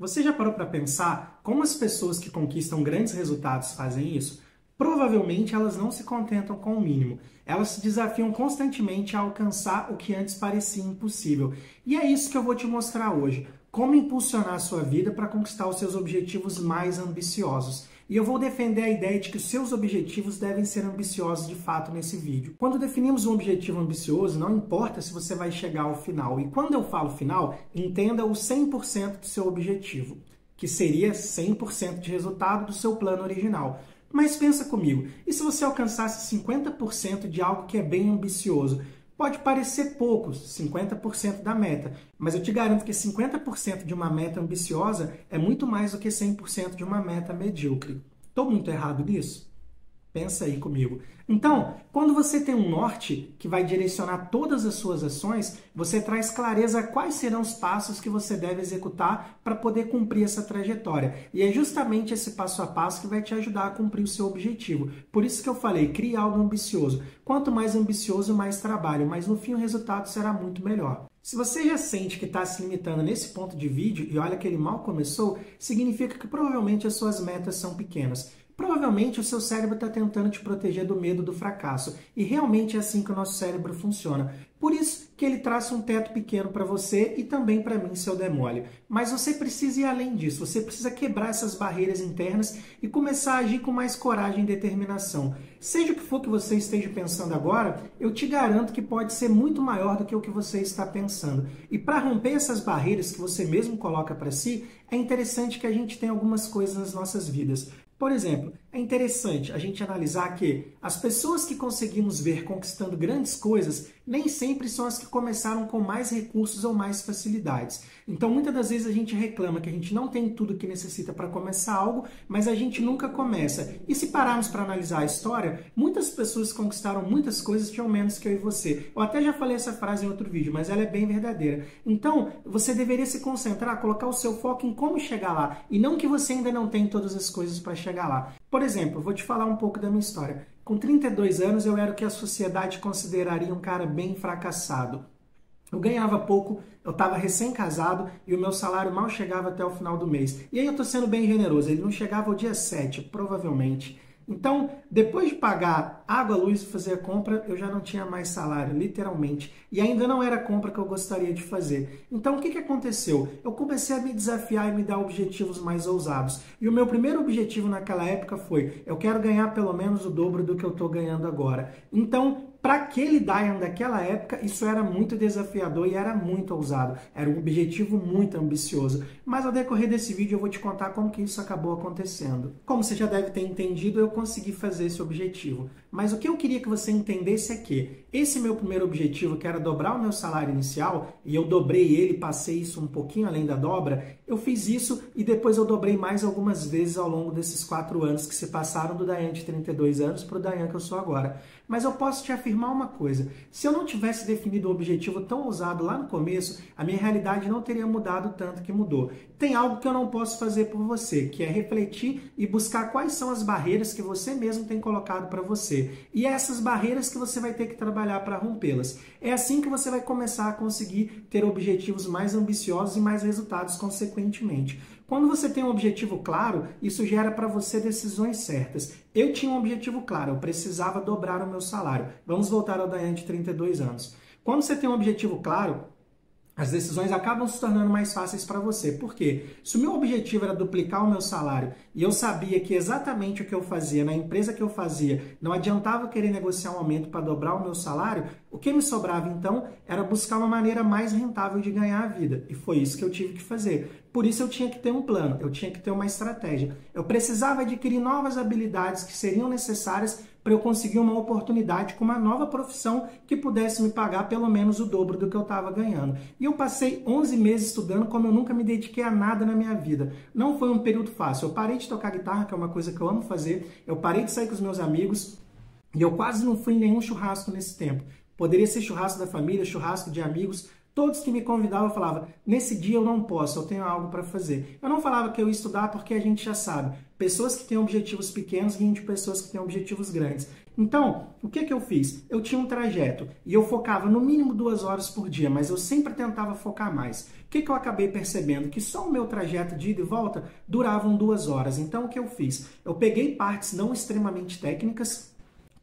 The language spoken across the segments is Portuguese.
Você já parou para pensar como as pessoas que conquistam grandes resultados fazem isso? Provavelmente elas não se contentam com o mínimo. Elas se desafiam constantemente a alcançar o que antes parecia impossível. E é isso que eu vou te mostrar hoje. Como impulsionar a sua vida para conquistar os seus objetivos mais ambiciosos. E eu vou defender a ideia de que os seus objetivos devem ser ambiciosos de fato nesse vídeo. Quando definimos um objetivo ambicioso, não importa se você vai chegar ao final. E quando eu falo final, entenda o 100% do seu objetivo, que seria 100% de resultado do seu plano original. Mas pensa comigo, e se você alcançasse 50% de algo que é bem ambicioso? Pode parecer pouco, 50% da meta, mas eu te garanto que 50% de uma meta ambiciosa é muito mais do que 100% de uma meta medíocre. Estou muito errado nisso? Pensa aí comigo. Então, quando você tem um norte que vai direcionar todas as suas ações, você traz clareza a quais serão os passos que você deve executar para poder cumprir essa trajetória. E é justamente esse passo a passo que vai te ajudar a cumprir o seu objetivo. Por isso que eu falei, crie algo ambicioso. Quanto mais ambicioso, mais trabalho, mas no fim o resultado será muito melhor. Se você já sente que está se limitando nesse ponto de vídeo, e olha que ele mal começou, significa que provavelmente as suas metas são pequenas. Provavelmente o seu cérebro está tentando te proteger do medo do fracasso. E realmente é assim que o nosso cérebro funciona. Por isso que ele traça um teto pequeno para você e também para mim, seu demônio. Mas você precisa ir além disso. Você precisa quebrar essas barreiras internas e começar a agir com mais coragem e determinação. Seja o que for que você esteja pensando agora, eu te garanto que pode ser muito maior do que o que você está pensando. E para romper essas barreiras que você mesmo coloca para si, é interessante que a gente tenha algumas coisas nas nossas vidas. Por exemplo, é interessante a gente analisar que as pessoas que conseguimos ver conquistando grandes coisas nem sempre são as que começaram com mais recursos ou mais facilidades. Então, muitas das vezes a gente reclama que a gente não tem tudo que necessita para começar algo, mas a gente nunca começa. E se pararmos para analisar a história, muitas pessoas que conquistaram muitas coisas tinham menos que eu e você. Eu até já falei essa frase em outro vídeo, mas ela é bem verdadeira. Então, você deveria se concentrar, colocar o seu foco em como chegar lá, e não que você ainda não tem todas as coisas para chegar lá. Por exemplo, vou te falar um pouco da minha história. Com 32 anos, eu era o que a sociedade consideraria um cara bem fracassado. Eu ganhava pouco, eu estava recém-casado e o meu salário mal chegava até o final do mês. E aí eu estou sendo bem generoso, ele não chegava ao dia 7, provavelmente. Então, depois de pagar água, luz e fazer a compra, eu já não tinha mais salário, literalmente. E ainda não era a compra que eu gostaria de fazer. Então, o que aconteceu? Eu comecei a me desafiar e me dar objetivos mais ousados. E o meu primeiro objetivo naquela época foi, eu quero ganhar pelo menos o dobro do que eu estou ganhando agora. Então, para aquele Dayan daquela época, isso era muito desafiador e era muito ousado. Era um objetivo muito ambicioso. Mas ao decorrer desse vídeo eu vou te contar como que isso acabou acontecendo. Como você já deve ter entendido, eu consegui fazer esse objetivo. Mas o que eu queria que você entendesse é que esse meu primeiro objetivo, que era dobrar o meu salário inicial, e eu dobrei ele, passei isso um pouquinho além da dobra, eu fiz isso e depois eu dobrei mais algumas vezes ao longo desses 4 anos que se passaram do Dayan de 32 anos para o Dayan que eu sou agora. Mas eu posso te afirmar uma coisa, se eu não tivesse definido um objetivo tão ousado lá no começo, a minha realidade não teria mudado tanto que mudou. Tem algo que eu não posso fazer por você, que é refletir e buscar quais são as barreiras que você mesmo tem colocado para você. E é essas barreiras que você vai ter que trabalhar para rompê-las. É assim que você vai começar a conseguir ter objetivos mais ambiciosos e mais resultados consequentemente. Quando você tem um objetivo claro, isso gera para você decisões certas. Eu tinha um objetivo claro, eu precisava dobrar o meu salário. Vamos voltar ao Dayan de 32 anos. Quando você tem um objetivo claro, as decisões acabam se tornando mais fáceis para você. Por quê? Se o meu objetivo era duplicar o meu salário e eu sabia que exatamente o que eu fazia na empresa que eu fazia não adiantava eu querer negociar um aumento para dobrar o meu salário, o que me sobrava então era buscar uma maneira mais rentável de ganhar a vida. E foi isso que eu tive que fazer. Por isso eu tinha que ter um plano, eu tinha que ter uma estratégia. Eu precisava adquirir novas habilidades que seriam necessárias para eu conseguir uma oportunidade com uma nova profissão que pudesse me pagar pelo menos o dobro do que eu estava ganhando. E eu passei 11 meses estudando como eu nunca me dediquei a nada na minha vida. Não foi um período fácil. Eu parei de tocar guitarra, que é uma coisa que eu amo fazer. Eu parei de sair com os meus amigos e eu quase não fui em nenhum churrasco nesse tempo. Poderia ser churrasco da família, churrasco de amigos, Todos que me convidavam, eu falava, nesse dia eu não posso, eu tenho algo para fazer. Eu não falava que eu ia estudar porque a gente já sabe. Pessoas que têm objetivos pequenos vêm de pessoas que têm objetivos grandes. Então, o que eu fiz? Eu tinha um trajeto e eu focava no mínimo 2 horas por dia, mas eu sempre tentava focar mais. O que eu acabei percebendo? Que só o meu trajeto de ida e volta duravam 2 horas. Então, o que eu fiz? Eu peguei partes não extremamente técnicas,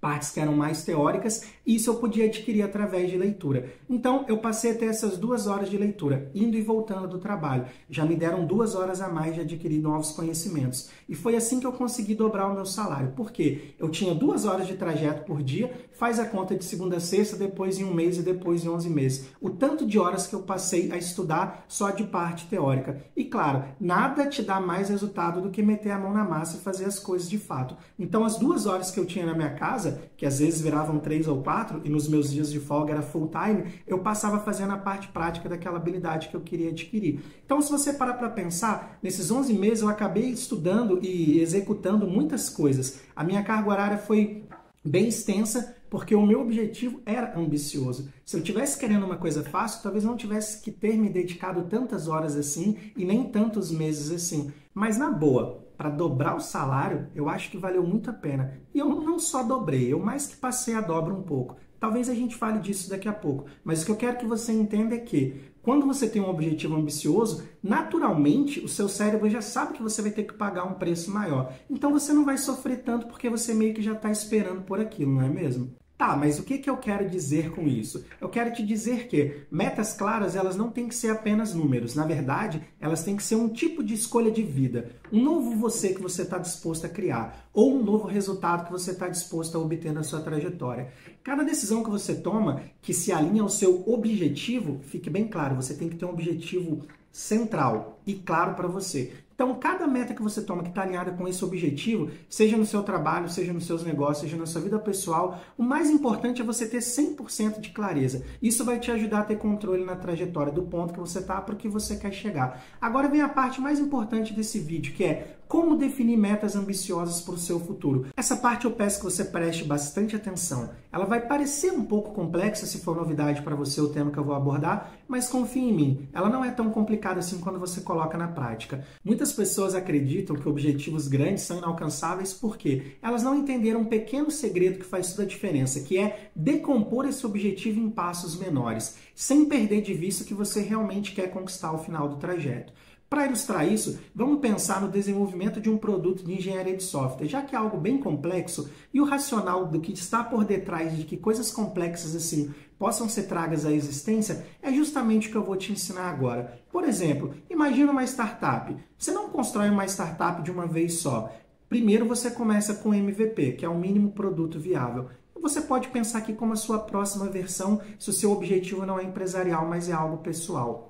partes que eram mais teóricas, e isso eu podia adquirir através de leitura. Então, eu passei a ter essas 2 horas de leitura, indo e voltando do trabalho. Já me deram 2 horas a mais de adquirir novos conhecimentos. E foi assim que eu consegui dobrar o meu salário. Por quê? Eu tinha 2 horas de trajeto por dia, faz a conta de segunda a sexta, depois em 1 mês e depois em 11 meses. O tanto de horas que eu passei a estudar só de parte teórica. E claro, nada te dá mais resultado do que meter a mão na massa e fazer as coisas de fato. Então, as 2 horas que eu tinha na minha casa, que às vezes viravam 3 ou 4, e nos meus dias de folga era full time, eu passava fazendo a parte prática daquela habilidade que eu queria adquirir. Então, se você parar para pensar, nesses 11 meses eu acabei estudando e executando muitas coisas. A minha carga horária foi bem extensa, porque o meu objetivo era ambicioso. Se eu tivesse querendo uma coisa fácil, talvez não tivesse que ter me dedicado tantas horas assim e nem tantos meses assim. Mas na boa, para dobrar o salário, eu acho que valeu muito a pena. E eu não só dobrei, eu mais que passei a dobra um pouco. Talvez a gente fale disso daqui a pouco. Mas o que eu quero que você entenda é que, quando você tem um objetivo ambicioso, naturalmente o seu cérebro já sabe que você vai ter que pagar um preço maior. Então você não vai sofrer tanto porque você meio que já está esperando por aquilo, não é mesmo? Tá, mas o que eu quero dizer com isso? Eu quero te dizer que metas claras, elas não têm que ser apenas números. Na verdade, elas têm que ser um tipo de escolha de vida. Um novo você que você está disposto a criar. Ou um novo resultado que você está disposto a obter na sua trajetória. Cada decisão que você toma, que se alinha ao seu objetivo, fique bem claro, você tem que ter um objetivo central e claro para você. Então, cada meta que você toma que está alinhada com esse objetivo, seja no seu trabalho, seja nos seus negócios, seja na sua vida pessoal, o mais importante é você ter 100% de clareza. Isso vai te ajudar a ter controle na trajetória do ponto que você está para o que você quer chegar. Agora vem a parte mais importante desse vídeo, que é como definir metas ambiciosas para o seu futuro. Essa parte eu peço que você preste bastante atenção. Ela vai parecer um pouco complexa se for novidade para você o tema que eu vou abordar, mas confie em mim, ela não é tão complicada assim quando você coloca na prática. Muitas pessoas acreditam que objetivos grandes são inalcançáveis porque elas não entenderam um pequeno segredo que faz toda a diferença, que é decompor esse objetivo em passos menores, sem perder de vista o que você realmente quer conquistar ao final do trajeto. Para ilustrar isso, vamos pensar no desenvolvimento de um produto de engenharia de software, já que é algo bem complexo e o racional do que está por detrás de que coisas complexas assim possam ser tragas à existência é justamente o que eu vou te ensinar agora. Por exemplo, imagina uma startup. Você não constrói uma startup de uma vez só. Primeiro você começa com MVP, que é o mínimo produto viável. Você pode pensar aqui como a sua próxima versão, se o seu objetivo não é empresarial, mas é algo pessoal.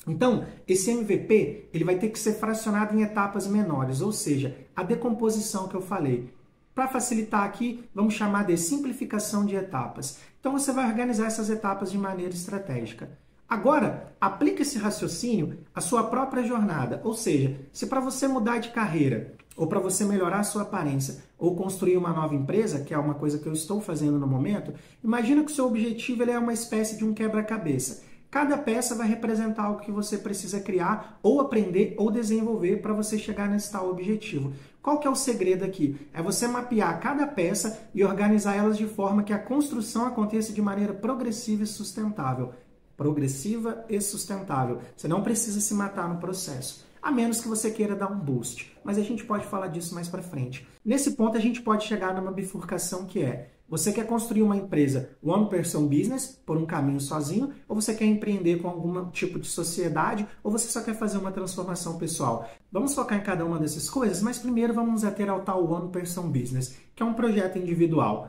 Então, esse MVP ele vai ter que ser fracionado em etapas menores, ou seja, a decomposição que eu falei. Para facilitar aqui, vamos chamar de simplificação de etapas. Então, você vai organizar essas etapas de maneira estratégica. Agora, aplique esse raciocínio à sua própria jornada, ou seja, se para você mudar de carreira, ou para você melhorar a sua aparência, ou construir uma nova empresa, que é uma coisa que eu estou fazendo no momento, imagina que o seu objetivo ele é uma espécie de um quebra-cabeça. Cada peça vai representar algo que você precisa criar, ou aprender, ou desenvolver para você chegar nesse tal objetivo. Qual que é o segredo aqui? É você mapear cada peça e organizar elas de forma que a construção aconteça de maneira progressiva e sustentável. Progressiva e sustentável. Você não precisa se matar no processo, a menos que você queira dar um boost. Mas a gente pode falar disso mais para frente. Nesse ponto, a gente pode chegar numa bifurcação que é: você quer construir uma empresa one person business, por um caminho sozinho, ou você quer empreender com algum tipo de sociedade, ou você só quer fazer uma transformação pessoal? Vamos focar em cada uma dessas coisas, mas primeiro vamos nos ater ao tal one person business, que é um projeto individual.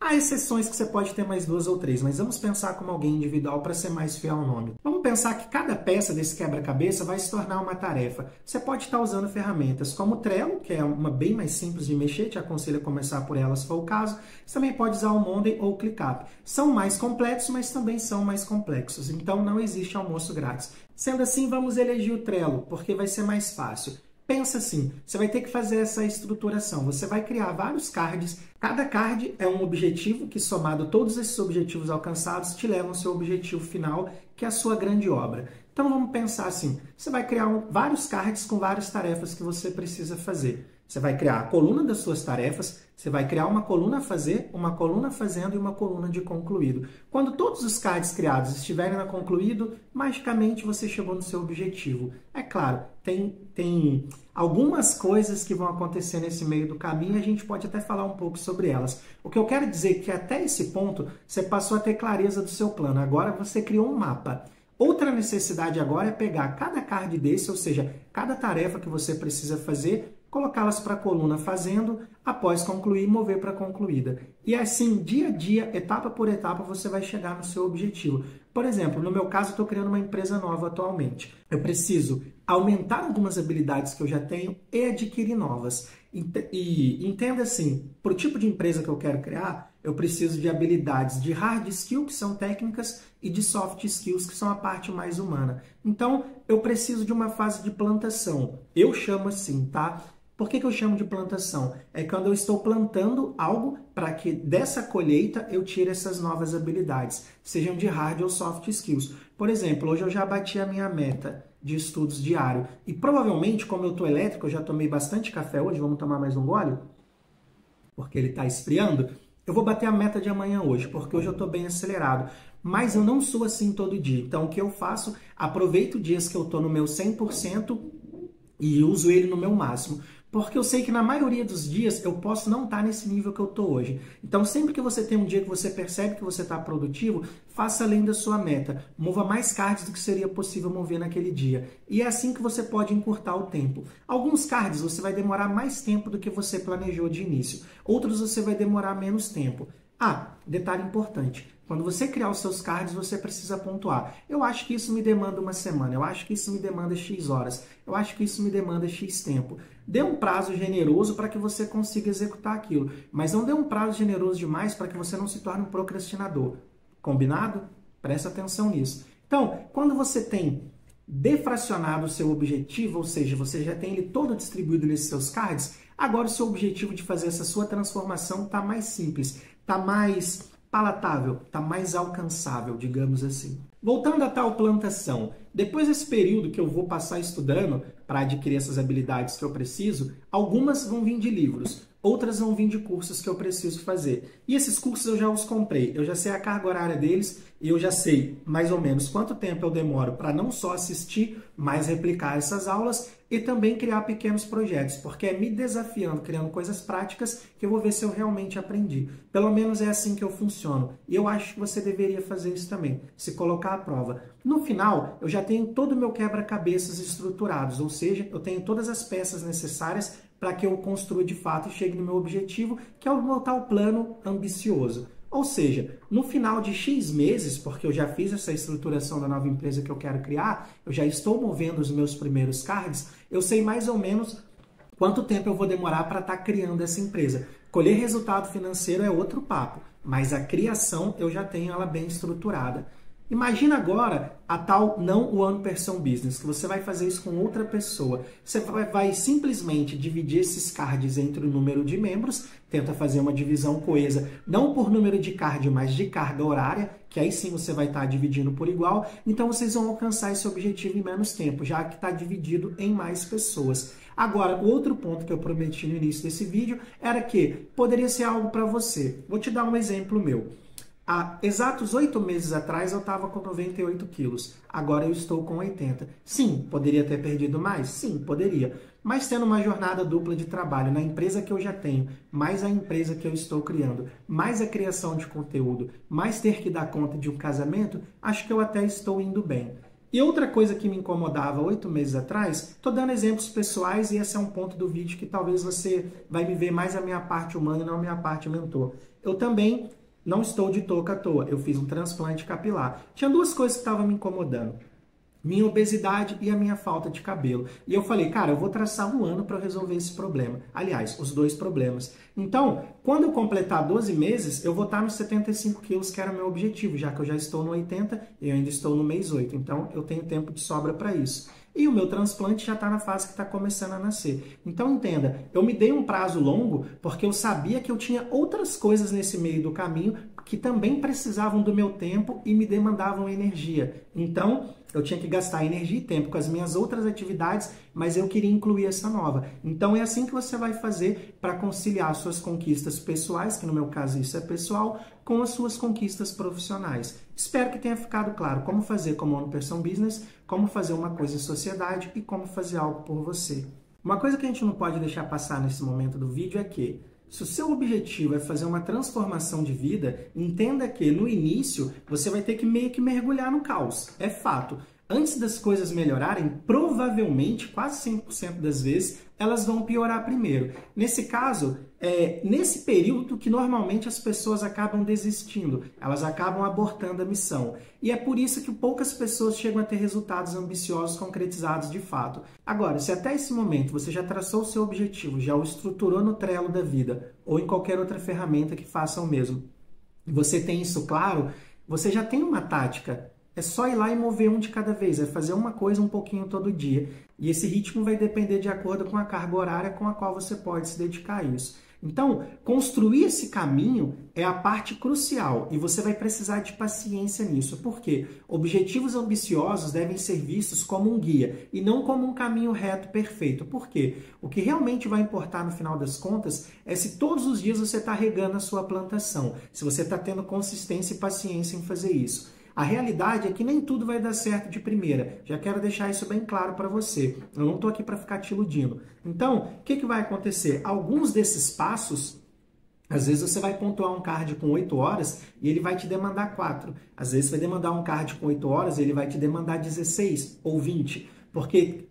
Há exceções que você pode ter mais 2 ou 3, mas vamos pensar como alguém individual para ser mais fiel ao nome. Vamos pensar que cada peça desse quebra-cabeça vai se tornar uma tarefa. Você pode estar usando ferramentas como o Trello, que é uma bem mais simples de mexer, te aconselho a começar por ela se for o caso. Você também pode usar o Monday ou o ClickUp. São mais completos, mas também são mais complexos, então não existe almoço grátis. Sendo assim, vamos elegir o Trello, porque vai ser mais fácil. Pensa assim, você vai ter que fazer essa estruturação, você vai criar vários cards, cada card é um objetivo que somado todos esses objetivos alcançados te levam ao seu objetivo final, que é a sua grande obra. Então vamos pensar assim, você vai criar vários cards com várias tarefas que você precisa fazer. Você vai criar a coluna das suas tarefas, você vai criar uma coluna a fazer, uma coluna fazendo e uma coluna de concluído. Quando todos os cards criados estiverem na concluído, magicamente você chegou no seu objetivo. É claro, tem algumas coisas que vão acontecer nesse meio do caminho e a gente pode até falar um pouco sobre elas. O que eu quero dizer é que até esse ponto você passou a ter clareza do seu plano. Agora você criou um mapa. Outra necessidade agora é pegar cada card desse, ou seja, cada tarefa que você precisa fazer, colocá-las para a coluna fazendo, após concluir, mover para concluída. E assim, dia a dia, etapa por etapa, você vai chegar no seu objetivo. Por exemplo, no meu caso, eu estou criando uma empresa nova atualmente. Eu preciso aumentar algumas habilidades que eu já tenho e adquirir novas. E entenda assim, para o tipo de empresa que eu quero criar, eu preciso de habilidades de hard skill, que são técnicas, e de soft skills, que são a parte mais humana. Então, eu preciso de uma fase de plantação. Eu chamo assim, tá? Por que eu chamo de plantação? É quando eu estou plantando algo para que dessa colheita eu tire essas novas habilidades, sejam de hard ou soft skills. Por exemplo, hoje eu já bati a minha meta de estudos diário. E provavelmente, como eu estou elétrico, eu já tomei bastante café hoje, vamos tomar mais um gole? Porque ele está esfriando. Eu vou bater a meta de amanhã hoje, porque hoje eu estou bem acelerado. Mas eu não sou assim todo dia. Então, o que eu faço? Aproveito dias que eu estou no meu 100% e uso ele no meu máximo. Porque eu sei que na maioria dos dias eu posso não estar nesse nível que eu estou hoje. Então, sempre que você tem um dia que você percebe que você está produtivo, faça além da sua meta. Mova mais cards do que seria possível mover naquele dia. E é assim que você pode encurtar o tempo. Alguns cards você vai demorar mais tempo do que você planejou de início. Outros você vai demorar menos tempo. Ah, detalhe importante. Quando você criar os seus cards, você precisa pontuar. Eu acho que isso me demanda uma semana. Eu acho que isso me demanda X horas. Eu acho que isso me demanda X tempo. Dê um prazo generoso para que você consiga executar aquilo. Mas não dê um prazo generoso demais para que você não se torne um procrastinador. Combinado? Presta atenção nisso. Então, quando você tem defracionado o seu objetivo, ou seja, você já tem ele todo distribuído nesses seus cards, agora o seu objetivo de fazer essa sua transformação está mais simples, está mais palatável, está mais alcançável, digamos assim. Voltando à tal plantação, depois desse período que eu vou passar estudando para adquirir essas habilidades que eu preciso, algumas vão vir de livros, outras vão vir de cursos que eu preciso fazer. E esses cursos eu já os comprei, eu já sei a carga horária deles e eu já sei mais ou menos quanto tempo eu demoro para não só assistir, mas replicar essas aulas e também criar pequenos projetos, porque é me desafiando, criando coisas práticas que eu vou ver se eu realmente aprendi. Pelo menos é assim que eu funciono. E eu acho que você deveria fazer isso também, se colocar à prova. No final, eu já tenho todo o meu quebra-cabeças estruturados, ou seja, eu tenho todas as peças necessárias para que eu construa de fato e chegue no meu objetivo, que é o meu tal plano ambicioso. Ou seja, no final de X meses, porque eu já fiz essa estruturação da nova empresa que eu quero criar, eu já estou movendo os meus primeiros cards, eu sei mais ou menos quanto tempo eu vou demorar para estar criando essa empresa. Colher resultado financeiro é outro papo, mas a criação eu já tenho ela bem estruturada. Imagina agora a tal não one person business, que você vai fazer isso com outra pessoa. Você vai simplesmente dividir esses cards entre o número de membros, tenta fazer uma divisão coesa, não por número de card, mas de carga horária, que aí sim você vai estar dividindo por igual, então vocês vão alcançar esse objetivo em menos tempo, já que está dividido em mais pessoas. Agora, o outro ponto que eu prometi no início desse vídeo era que poderia ser algo para você. Vou te dar um exemplo meu. Há exatos 8 meses atrás eu estava com 98 quilos, agora eu estou com 80. Sim, poderia ter perdido mais? Sim, poderia. Mas tendo uma jornada dupla de trabalho na empresa que eu já tenho, mais a empresa que eu estou criando, mais a criação de conteúdo, mais ter que dar conta de um casamento, acho que eu até estou indo bem. E outra coisa que me incomodava 8 meses atrás, estou dando exemplos pessoais e esse é um ponto do vídeo que talvez você vai me ver mais a minha parte humana e não a minha parte mentor. Eu também não estou de touca à toa, eu fiz um transplante capilar. Tinha duas coisas que estavam me incomodando. Minha obesidade e a minha falta de cabelo. E eu falei, cara, eu vou traçar um ano para resolver esse problema. Aliás, os dois problemas. Então, quando eu completar 12 meses, eu vou estar nos 75 quilos, que era o meu objetivo, já que eu já estou no 80 e eu ainda estou no mês 8. Então, eu tenho tempo de sobra para isso. E o meu transplante já está na fase que está começando a nascer. Então entenda, eu me dei um prazo longo porque eu sabia que eu tinha outras coisas nesse meio do caminho que também precisavam do meu tempo e me demandavam energia. Então, eu tinha que gastar energia e tempo com as minhas outras atividades, mas eu queria incluir essa nova. Então, é assim que você vai fazer para conciliar suas conquistas pessoais, que no meu caso isso é pessoal, com as suas conquistas profissionais. Espero que tenha ficado claro como fazer como One Person Business, como fazer uma coisa em sociedade e como fazer algo por você. Uma coisa que a gente não pode deixar passar nesse momento do vídeo é que, se o seu objetivo é fazer uma transformação de vida, entenda que no início você vai ter que meio que mergulhar no caos. É fato. Antes das coisas melhorarem, provavelmente, quase 100% das vezes, elas vão piorar primeiro. Nesse caso, nesse período que normalmente as pessoas acabam desistindo, elas acabam abortando a missão. E é por isso que poucas pessoas chegam a ter resultados ambiciosos concretizados de fato. Agora, se até esse momento você já traçou o seu objetivo, já o estruturou no Trello da vida, ou em qualquer outra ferramenta que faça o mesmo, e você tem isso claro, você já tem uma tática. É só ir lá e mover um de cada vez, é fazer uma coisa um pouquinho todo dia. E esse ritmo vai depender de acordo com a carga horária com a qual você pode se dedicar a isso. Então, construir esse caminho é a parte crucial e você vai precisar de paciência nisso. Por quê? Objetivos ambiciosos devem ser vistos como um guia e não como um caminho reto perfeito. Por quê? O que realmente vai importar no final das contas é se todos os dias você está regando a sua plantação, se você está tendo consistência e paciência em fazer isso. A realidade é que nem tudo vai dar certo de primeira. Já quero deixar isso bem claro para você. Eu não estou aqui para ficar te iludindo. Então, o que vai acontecer? Alguns desses passos, às vezes você vai pontuar um card com 8 horas e ele vai te demandar 4. Às vezes você vai demandar um card com 8 horas e ele vai te demandar 16 ou 20. Porque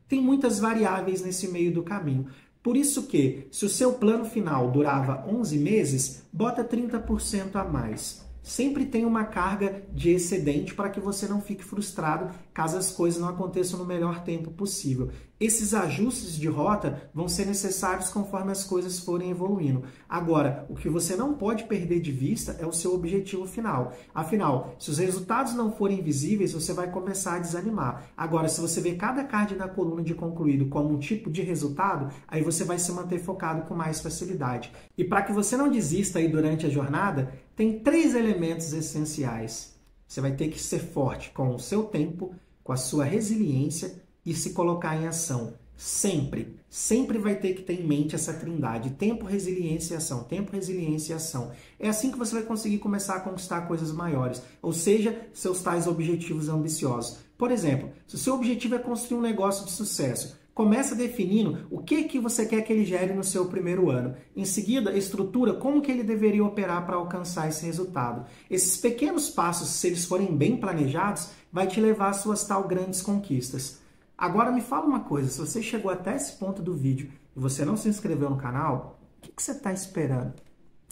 tem muitas variáveis nesse meio do caminho. Por isso que, se o seu plano final durava 11 meses, bota 30% a mais. Sempre tem uma carga de excedente para que você não fique frustrado caso as coisas não aconteçam no melhor tempo possível. Esses ajustes de rota vão ser necessários conforme as coisas forem evoluindo. Agora, o que você não pode perder de vista é o seu objetivo final. Afinal, se os resultados não forem visíveis, você vai começar a desanimar. Agora, se você vê cada card na coluna de concluído como um tipo de resultado, aí você vai se manter focado com mais facilidade. E para que você não desista aí durante a jornada, tem 3 elementos essenciais. Você vai ter que ser forte com o seu tempo, com a sua resiliência e se colocar em ação. Sempre, sempre vai ter que ter em mente essa trindade. Tempo, resiliência e ação. Tempo, resiliência e ação. É assim que você vai conseguir começar a conquistar coisas maiores. Ou seja, seus tais objetivos ambiciosos. Por exemplo, se o seu objetivo é construir um negócio de sucesso, começa definindo o que você quer que ele gere no seu primeiro ano. Em seguida, estrutura como que ele deveria operar para alcançar esse resultado. Esses pequenos passos, se eles forem bem planejados, vai te levar às suas tal grandes conquistas. Agora me fala uma coisa, se você chegou até esse ponto do vídeo e você não se inscreveu no canal, o que você está esperando?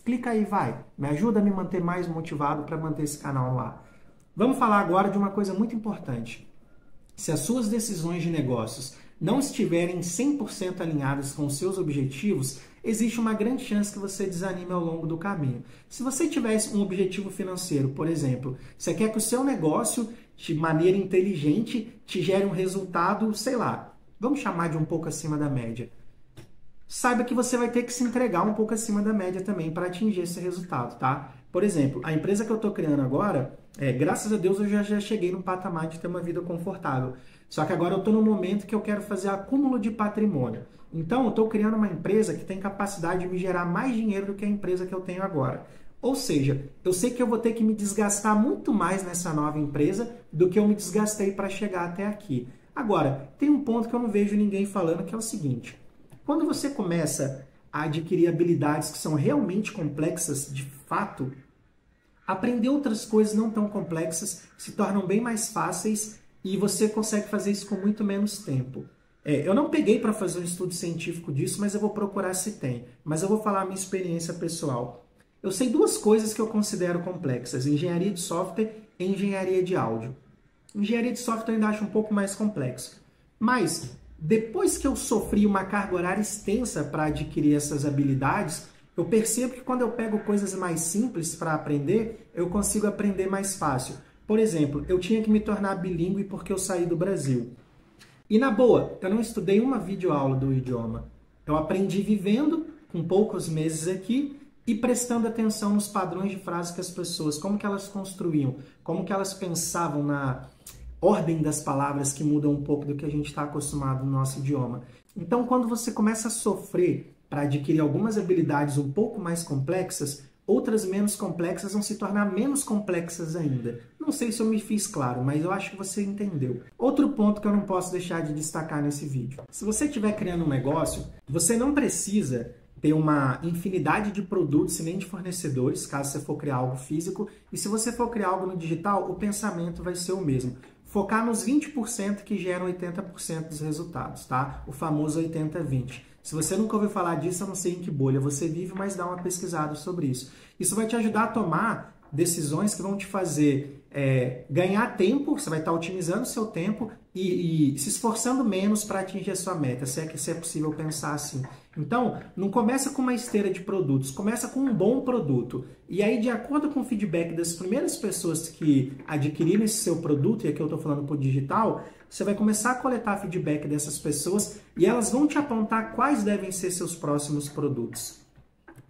Clica aí, vai. Me ajuda a me manter mais motivado para manter esse canal no ar. Vamos falar agora de uma coisa muito importante. Se as suas decisões de negócios não estiverem 100% alinhadas com os seus objetivos, existe uma grande chance que você desanime ao longo do caminho. Se você tivesse um objetivo financeiro, por exemplo, você quer que o seu negócio, de maneira inteligente, te gere um resultado, sei lá, vamos chamar de um pouco acima da média. Saiba que você vai ter que se entregar um pouco acima da média também para atingir esse resultado, tá? Por exemplo, a empresa que eu estou criando agora, graças a Deus eu já cheguei no patamar de ter uma vida confortável. Só que agora eu estou no momento que eu quero fazer acúmulo de patrimônio. Então, eu estou criando uma empresa que tem capacidade de me gerar mais dinheiro do que a empresa que eu tenho agora. Ou seja, eu sei que eu vou ter que me desgastar muito mais nessa nova empresa do que eu me desgastei para chegar até aqui. Agora, tem um ponto que eu não vejo ninguém falando, que é o seguinte. Quando você começa a adquirir habilidades que são realmente complexas, de fato, aprender outras coisas não tão complexas se tornam bem mais fáceis e você consegue fazer isso com muito menos tempo. Eu não peguei para fazer um estudo científico disso, mas eu vou procurar se tem. Mas eu vou falar a minha experiência pessoal. Eu sei 2 coisas que eu considero complexas: engenharia de software e engenharia de áudio. Engenharia de software eu ainda acho um pouco mais complexo. Mas, depois que eu sofri uma carga horária extensa para adquirir essas habilidades, eu percebo que quando eu pego coisas mais simples para aprender, eu consigo aprender mais fácil. Por exemplo, eu tinha que me tornar bilíngue porque eu saí do Brasil. E na boa, eu não estudei uma videoaula do idioma. Eu aprendi vivendo, com poucos meses aqui, e prestando atenção nos padrões de frase que as pessoas, como que elas construíam, como que elas pensavam na ordem das palavras que mudam um pouco do que a gente está acostumado no nosso idioma. Então, quando você começa a sofrer para adquirir algumas habilidades um pouco mais complexas, outras menos complexas vão se tornar menos complexas ainda. Não sei se eu me fiz claro, mas eu acho que você entendeu. Outro ponto que eu não posso deixar de destacar nesse vídeo. Se você estiver criando um negócio, você não precisa ter uma infinidade de produtos e nem de fornecedores, caso você for criar algo físico. E se você for criar algo no digital, o pensamento vai ser o mesmo. Focar nos 20% que geram 80% dos resultados, tá? O famoso 80-20. Se você nunca ouviu falar disso, eu não sei em que bolha você vive, mas dá uma pesquisada sobre isso. Isso vai te ajudar a tomar decisões que vão te fazer ganhar tempo, você vai estar otimizando o seu tempo e se esforçando menos para atingir a sua meta, se é possível pensar assim. Então, não começa com uma esteira de produtos, começa com um bom produto. E aí, de acordo com o feedback das primeiras pessoas que adquiriram esse seu produto, e aqui eu estou falando por digital, você vai começar a coletar feedback dessas pessoas e elas vão te apontar quais devem ser seus próximos produtos.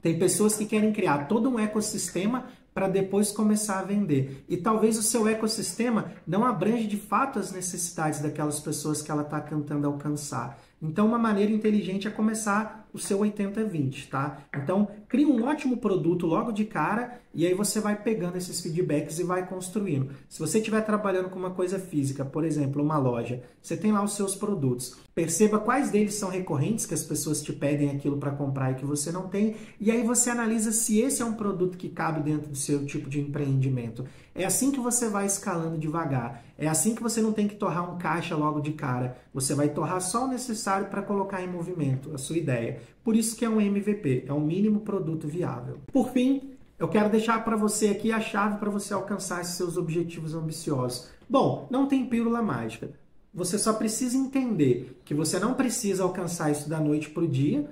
Tem pessoas que querem criar todo um ecossistema para depois começar a vender. E talvez o seu ecossistema não abrange de fato as necessidades daquelas pessoas que ela está tentando alcançar. Então, uma maneira inteligente é começar o seu 80-20, tá? Então, crie um ótimo produto logo de cara e aí você vai pegando esses feedbacks e vai construindo. Se você estiver trabalhando com uma coisa física, por exemplo, uma loja, você tem lá os seus produtos. Perceba quais deles são recorrentes, que as pessoas te pedem aquilo para comprar e que você não tem, e aí você analisa se esse é um produto que cabe dentro do seu tipo de empreendimento. É assim que você vai escalando devagar. É assim que você não tem que torrar um caixa logo de cara. Você vai torrar só o necessário para colocar em movimento a sua ideia. Por isso que é um MVP, é um mínimo produto viável. Por fim, eu quero deixar para você aqui a chave para você alcançar esses seus objetivos ambiciosos. Bom, não tem pílula mágica. Você só precisa entender que você não precisa alcançar isso da noite para o dia.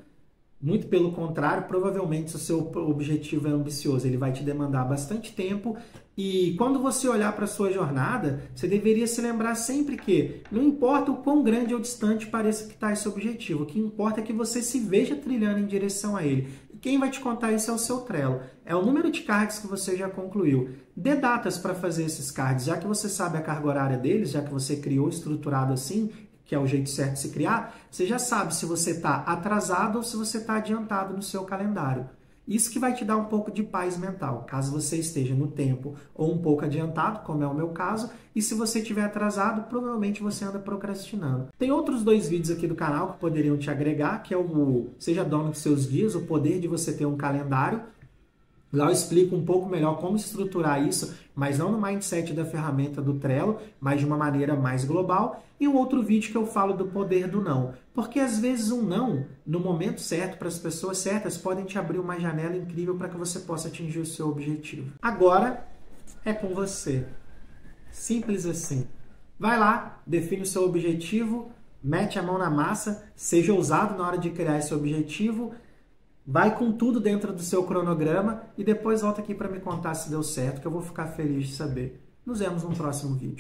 Muito pelo contrário, provavelmente se o seu objetivo é ambicioso, ele vai te demandar bastante tempo. E quando você olhar para a sua jornada, você deveria se lembrar sempre que não importa o quão grande ou distante pareça que está esse objetivo, o que importa é que você se veja trilhando em direção a ele. E quem vai te contar isso é o seu Trello. É o número de cards que você já concluiu. Dê datas para fazer esses cards, já que você sabe a carga horária deles, já que você criou estruturado assim, que é o jeito certo de se criar, você já sabe se você está atrasado ou se você está adiantado no seu calendário. Isso que vai te dar um pouco de paz mental, caso você esteja no tempo ou um pouco adiantado, como é o meu caso, e se você estiver atrasado, provavelmente você anda procrastinando. Tem outros 2 vídeos aqui do canal que poderiam te agregar, que é o Seja Dono dos Seus Dias, o poder de você ter um calendário. Lá eu explico um pouco melhor como estruturar isso, mas não no mindset da ferramenta do Trello, mas de uma maneira mais global. E um outro vídeo que eu falo do poder do não. Porque às vezes um não, no momento certo, para as pessoas certas, podem te abrir uma janela incrível para que você possa atingir o seu objetivo. Agora é com você. Simples assim. Vai lá, define o seu objetivo, mete a mão na massa, seja ousado na hora de criar esse objetivo. Vai com tudo dentro do seu cronograma e depois volta aqui para me contar se deu certo, que eu vou ficar feliz de saber. Nos vemos no próximo vídeo.